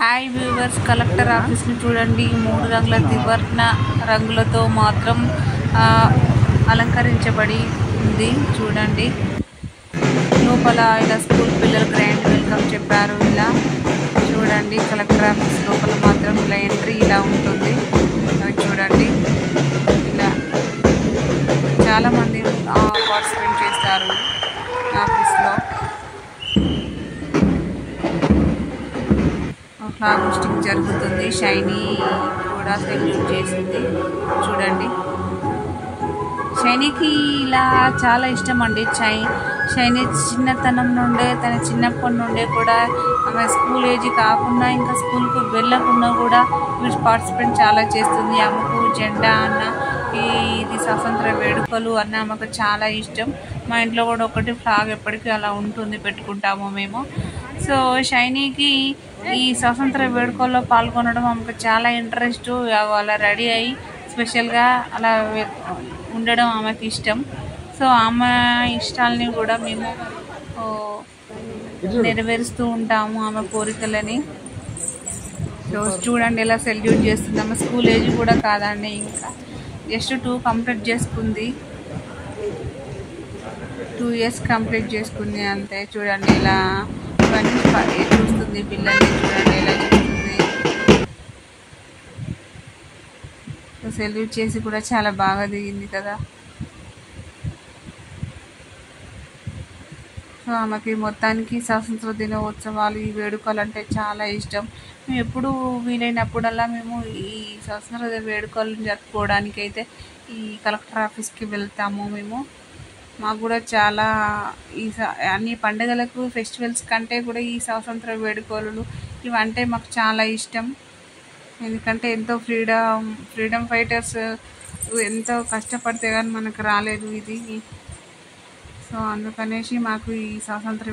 Hi viewers, collector ఆఫీస్ని చూడండి. 3 రంగుల త్రివర్ణ రంగులతో మాత్రం అలంకరించబడి ఉంది. చూడండి, లోపల ఇలా స్కూల్ పిల్లలు గ్రాండ్ వెల్కమ్ చెప్పారు. ఇలా చూడండి, కలెక్టర్ ఆఫీస్ లోపల మాత్రం ఇలా ఎంట్రీ ఇలా ఉంటుంది. చూడండి, ఇలా చాలామంది పార్టిసిపేట్ చేస్తారు ఆఫీస్లో. ఫ్లాగ్ హోస్టింగ్ జరుగుతుంది. షైనీ కూడా సెల్యూట్ చేసింది. చూడండి, షైనీకి ఇలా చాలా ఇష్టం అండి. షైనీ చిన్నతనం నుండే, తన చిన్నప్పటి నుండే కూడా ఆమె స్కూల్ ఏజ్ కాకుండా ఇంకా స్కూల్కి వెళ్ళకుండా కూడా పార్టిసిపేట్ చాలా చేస్తుంది. ఆమెకు జెండా అన్న ఇది స్వాతంత్ర వేడుకలు అన్న ఆమెకు చాలా ఇష్టం. మా ఇంట్లో కూడా ఒకటి ఫ్లాగ్ ఎప్పటికీ అలా ఉంటుంది, పెట్టుకుంటాము మేము. సో షైనీకి ఈ స్వాతంత్ర వేడుకల్లో పాల్గొనడం ఆమెకు చాలా ఇంట్రెస్ట్. అలా రెడీ అయ్యి స్పెషల్గా అలా ఉండడం ఆమెకి ఇష్టం. సో ఆమె ఇష్టాలని కూడా మేము నెరవేరుస్తూ ఉంటాము, ఆమె కోరికలని. సో చూడండి, ఎలా సెల్యూట్ చేస్తుంది. ఆమె స్కూల్ ఏజ్ కూడా కాదండి, ఇంకా జస్ట్ 2 కంప్లీట్ చేసుకుంది. 2 ఇయర్స్ కంప్లీట్ చేసుకుంది అంతే. చూడండి, ఇలా ఇవన్నీ చూస్తుంది పిల్లల్ని. చూడండి, ఎలా చూస్తుంది. సెల్యూట్ చేసి కూడా చాలా బాగా దిగింది కదా. సో ఆమెకి మొత్తానికి స్వాతంత్ర దినోత్సవాలు, ఈ వేడుకలు అంటే చాలా ఇష్టం. మేము ఎప్పుడు వీలైనప్పుడల్లా మేము ఈ స్వాతంత్ర వేడుకలను జరుపుకోవడానికి అయితే ఈ కలెక్టర్ ఆఫీస్కి వెళ్తాము మేము. మాకు కూడా చాలా అన్ని పండుగలకు, ఫెస్టివల్స్ కంటే కూడా ఈ స్వాతంత్ర వేడుకలు ఇవంటే మాకు చాలా ఇష్టం. ఎందుకంటే ఎంతో ఫ్రీడమ్ ఫైటర్స్ ఎంతో కష్టపడితే కానీ మనకు రాలేదు ఇది. సో అందుకనేసి మాకు ఈ స్వాతంత్ర